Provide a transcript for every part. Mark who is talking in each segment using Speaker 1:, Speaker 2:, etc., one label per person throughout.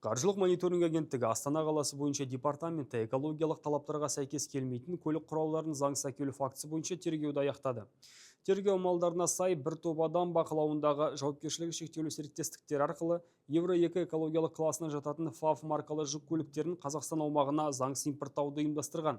Speaker 1: Қаржылық мониторинг агенттігі Астана қаласы бойынша департаменті экологиялық талаптарға сәйкес келмейтін көлік құралдарын заңсыз әкелу фактісі бойынша тергеуді аяқтады. Тергеу амалдарына сай бір топ адам бақылауындағы жауапкершілігі шектеулі серіктестіктер арқылы Евро 2 экологиялық класына жататын ФАВ маркалы жүк көліктерін Қазақстан аумағына заңсыз импорттауды ұйымдастырған.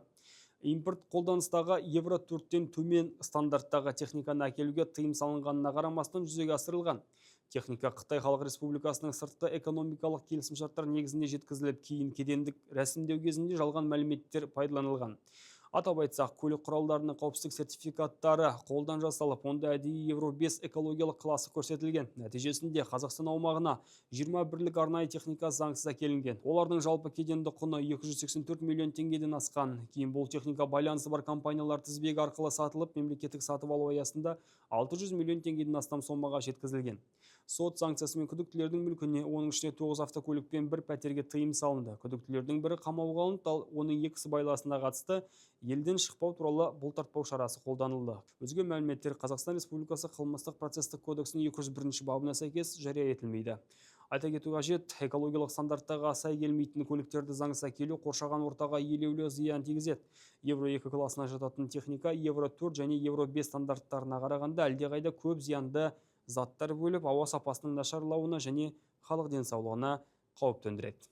Speaker 1: Импорт қолданыстағы Евро 4-тен төмен стандарттағы техниканы әкелуге тыйым салынғанына қарамастан жүзеге асырылған. Техника Қытай Халық Республикасының сыртқы экономикалық келісімшарттар негізінде жеткізіліп, кейін кедендік рәсімдеу кезінде жалған мәліметтер пайдаланылған. Атап айтсақ, көлік құралдарының қауіпсіздік сертификаттары қолдан жасалып, онда әдейі Евро 5 экологиялық класы көрсетілген. Нәтижесінде Қазақстан аумағына 21 бірлік арнайы техника заңсыз әкелінген. Олардың жалпы кеденді құны 284 миллион теңгеден асқан. Кейін бұл техника байланысы бар компаниялар тізбегі арқылы сатылып, мемлекеттік сатып алу аясында 600 миллион теңгеден астам сомаға жеткізілген. Сот санкциясымен күдіктілердің мүлкіне, оның ішіне 9 автокөлік пен 1 пәтерге тыйым салынды. Күдіктілердің бірі қамауға алынды, ал оның екісі байласына қатысты елден шықпау туралы бұлтартпау шарасы қолданылды. Өзге мәліметтер Қазақстан Республикасы қылмыстық процестік кодексінің 201 бабына сәйкес жария етілмейді. Айта кету қажет, экологиялық стандарттарға сай келмейтін көліктерді заңсыз әкелу қоршаған ортаға елеулі зиян тигізеді. Евро 2 класына жататын техника Евро 4 және Евро 5 стандарттарына қарағанда әлдеқайда көп зиянды заттар бөліп, ауа сапасының нашарлауына және халық денсаулығына қауіп төндіреді.